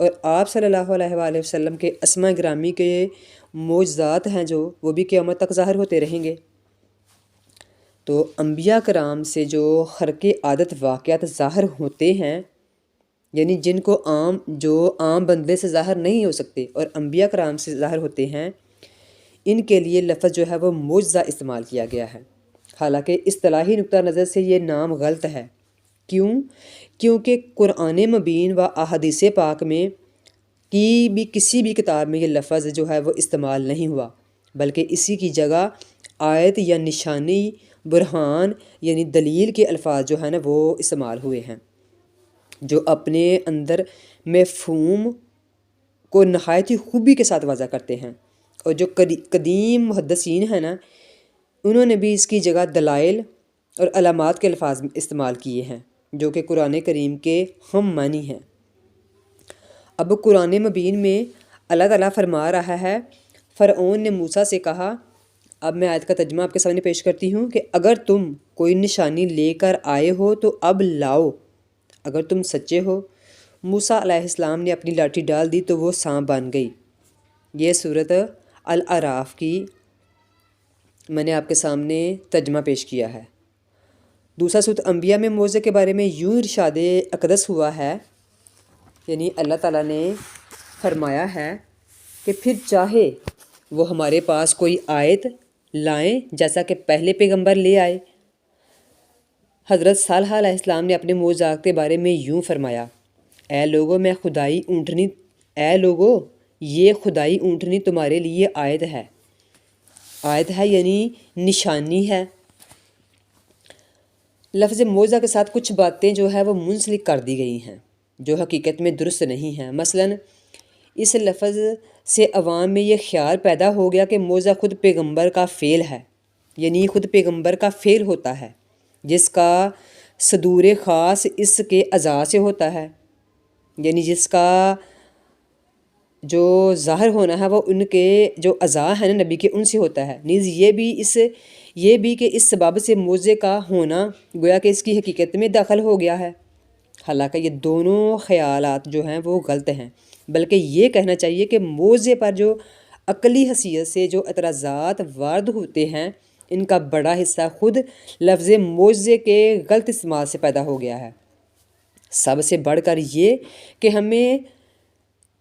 اور آپ صلی اللہ علیہ وآلہ وسلم کے اسماء گرامی کے معجزات ہیں جو وہ بھی قیامت تک ظاہر ہوتے رہیں گے۔ تو انبیاء کرام سے جو خرق عادت واقعات ظاہر ہوتے ہیں، یعنی جن کو عام بندے سے ظاہر نہیں ہو سکتے اور انبیاء کرام سے ظاہر ہوتے ہیں، ان کے لیے لفظ جو ہے وہ معجزہ استعمال کیا گیا ہے۔ حالانکہ اصطلاحی نقطہ نظر سے یہ نام غلط ہے۔ کیونکہ قرآن مبین و احادیث پاک میں کسی بھی کتاب میں یہ لفظ جو ہے وہ استعمال نہیں ہوا، بلکہ اسی کی جگہ آیت یا نشانی، برہان یعنی دلیل کے الفاظ جو ہیں نا وہ استعمال ہوئے ہیں، جو اپنے اندر مفہوم کو نہایت ہی خوبی کے ساتھ واضح کرتے ہیں۔ اور جو قدیم محدثین ہیں نا، انہوں نے بھی اس کی جگہ دلائل اور علامات کے الفاظ استعمال کیے ہیں، جو کہ قرآن کریم کے ہم معنی ہیں۔ اب قرآن مبین میں اللہ تعالیٰ فرما رہا ہے، فرعون نے موسیٰ سے کہا، اب میں آیت کا ترجمہ آپ کے سامنے پیش کرتی ہوں کہ اگر تم کوئی نشانی لے کر آئے ہو تو اب لاؤ، اگر تم سچے ہو۔ موسیٰ علیہ السلام نے اپنی لاٹھی ڈال دی تو وہ سانپ بن گئی۔ یہ سورۃ الاعراف کی میں نے آپ کے سامنے ترجمہ پیش کیا ہے۔ دوسرا سورۃ انبیاء میں معجزے کے بارے میں یوں ارشاد اقدس ہوا ہے، یعنی اللہ تعالیٰ نے فرمایا ہے کہ پھر چاہے وہ ہمارے پاس کوئی آیت لائیں جیسا کہ پہلے پیغمبر لے آئے۔ حضرت صالح علیہ السلام نے اپنے معجزات کے بارے میں یوں فرمایا، اے لوگو یہ خدائی اونٹنی تمہارے لیے آیت ہے یعنی نشانی ہے۔ لفظ معجزہ کے ساتھ کچھ باتیں جو ہے وہ منسلک کر دی گئی ہیں جو حقیقت میں درست نہیں ہیں۔ مثلاً اس لفظ سے عوام میں یہ خیال پیدا ہو گیا کہ معجزہ خود پیغمبر کا فعل ہے، یعنی خود پیغمبر کا فعل ہوتا ہے جس کا صدور خاص اس کے اعضاء سے ہوتا ہے، یعنی جس کا جو ظاہر ہونا ہے وہ ان کے جو اعضاء ہیں نا نبی کے، ان سے ہوتا ہے۔ نیز یہ بھی کہ اس سبب سے معجزے کا ہونا گویا کہ اس کی حقیقت میں داخل ہو گیا ہے۔ حالانکہ یہ دونوں خیالات جو ہیں وہ غلط ہیں، بلکہ یہ کہنا چاہیے کہ معجزے پر جو عقلی حیثیت سے جو اعتراضات وارد ہوتے ہیں، ان کا بڑا حصہ خود لفظ معجزے کے غلط استعمال سے پیدا ہو گیا ہے۔ سب سے بڑھ کر یہ کہ ہمیں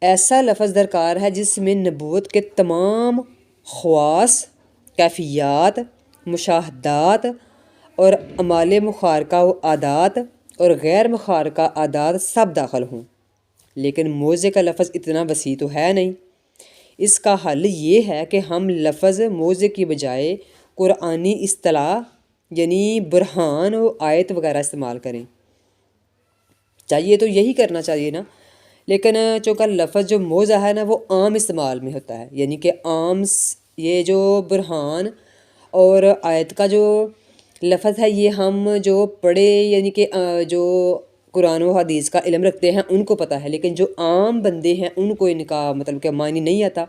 ایسا لفظ درکار ہے جس میں نبوت کے تمام خواص، کیفیات، مشاہدات اور اعمال مخارقہ و عادات اور غیر مخارقہ عادات سب داخل ہوں، لیکن معجزے کا لفظ اتنا وسیع تو ہے نہیں۔ اس کا حل یہ ہے کہ ہم لفظ معجزے کی بجائے قرآنی اصطلاح یعنی برہان و آیت وغیرہ استعمال کریں۔ چاہیے تو یہی کرنا چاہیے نا، لیکن چونکہ لفظ جو معجزہ ہے نا وہ عام استعمال میں ہوتا ہے، یعنی کہ عام یہ جو برہان اور آیت کا جو لفظ ہے یہ ہم جو پڑھے یعنی کہ جو قرآن و حدیث کا علم رکھتے ہیں ان کو پتہ ہے، لیکن جو عام بندے ہیں ان کو ان کا مطلب کہ معنی نہیں آتا۔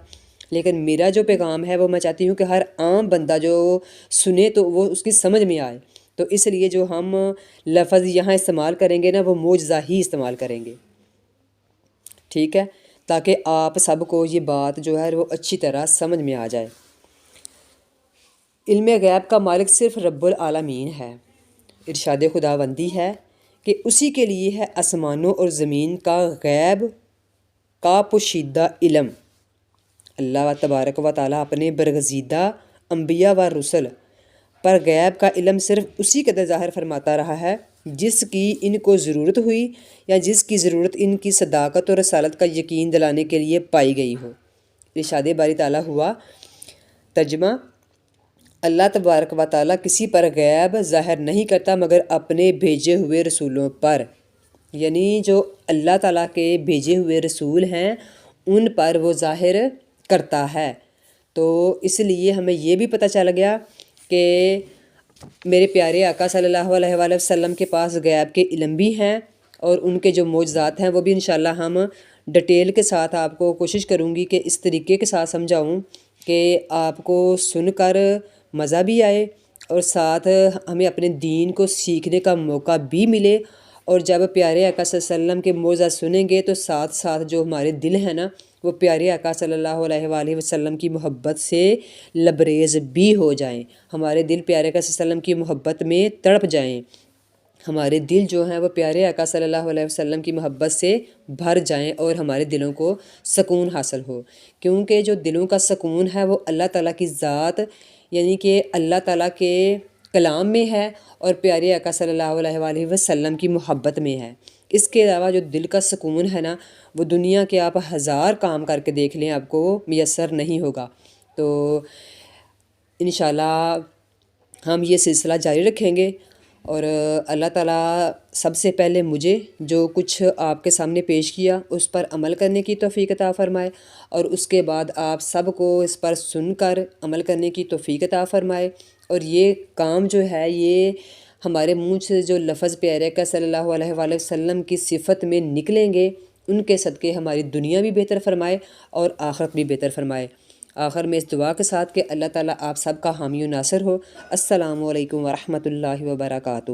لیکن میرا جو پیغام ہے وہ میں چاہتی ہوں کہ ہر عام بندہ جو سنے تو وہ اس کی سمجھ میں آئے، تو اس لیے جو ہم لفظ یہاں استعمال کریں گے نا وہ معجزہ ہی استعمال کریں گے، ٹھیک ہے، تاکہ آپ سب کو یہ بات جو ہے وہ اچھی طرح سمجھ میں آ جائے۔ علم غیب کا مالک صرف رب العالمین ہے۔ ارشاد خداوندی ہے کہ اسی کے لیے ہے آسمانوں اور زمین کا غیب کا پوشیدہ علم۔ اللہ تبارک و تعالیٰ اپنے برگزیدہ انبیاء و رسل پر غیب کا علم صرف اسی قدر ظاہر فرماتا رہا ہے جس کی ان کو ضرورت ہوئی یا جس کی ضرورت ان کی صداقت اور رسالت کا یقین دلانے کے لیے پائی گئی ہو۔ ارشاد باری تعالیٰ ہوا۔ ترجمہ: اللہ تبارک و تعالیٰ کسی پر غیب ظاہر نہیں کرتا مگر اپنے بھیجے ہوئے رسولوں پر، یعنی جو اللہ تعالیٰ کے بھیجے ہوئے رسول ہیں ان پر وہ ظاہر کرتا ہے۔ تو اس لیے ہمیں یہ بھی پتہ چل گیا کہ میرے پیارے آقا صلی اللہ علیہ وآلہ وسلم کے پاس غیب کے علم بھی ہیں اور ان کے جو معجزات ہیں وہ بھی انشاءاللہ ہم ڈیٹیل کے ساتھ آپ کو کوشش کروں گی کہ اس طریقے کے ساتھ سمجھاؤں کہ آپ کو سن کر مزہ بھی آئے اور ساتھ ہمیں اپنے دین کو سیکھنے کا موقع بھی ملے اور جب پیارے آقا صلی اللہ علیہ وسلم کے موعظہ سنیں گے تو ساتھ ساتھ جو ہمارے دل ہیں نا وہ پیارے آقا صلی اللہ علیہ وآلہ وسلم کی محبت سے لبریز بھی ہو جائیں، ہمارے دل پیارے آقا صلی اللہ علیہ وسلم کی محبت میں تڑپ جائیں، ہمارے دل جو ہیں وہ پیارے آقا صلی اللہ علیہ وسلم کی محبت سے بھر جائیں اور ہمارے دلوں کو سکون حاصل ہو، کیونکہ جو دلوں کا سکون ہے وہ اللہ تعالیٰ کی ذات یعنی کہ اللہ تعالیٰ کے کلام میں ہے اور پیارے آقا صلی اللہ علیہ وآلہ وسلم کی محبت میں ہے۔ اس کے علاوہ جو دل کا سکون ہے نا وہ دنیا کے آپ 1000 کام کر کے دیکھ لیں آپ کو میسر نہیں ہوگا۔ تو انشاءاللہ ہم یہ سلسلہ جاری رکھیں گے، اور اللہ تعالیٰ سب سے پہلے مجھے جو کچھ آپ کے سامنے پیش کیا اس پر عمل کرنے کی توفیق عطا فرمائے، اور اس کے بعد آپ سب کو اس پر سن کر عمل کرنے کی توفیق عطا فرمائے، اور یہ کام جو ہے یہ ہمارے منہ سے جو لفظ پیارے آقا صلی اللہ علیہ وآلہ وسلم کی صفت میں نکلیں گے ان کے صدقے ہماری دنیا بھی بہتر فرمائے اور آخرت بھی بہتر فرمائے۔ آخر میں اس دعا کے ساتھ کہ اللہ تعالیٰ آپ سب کا حامی و ناصر ہو۔ السلام علیکم ورحمۃ اللہ وبرکاتہ۔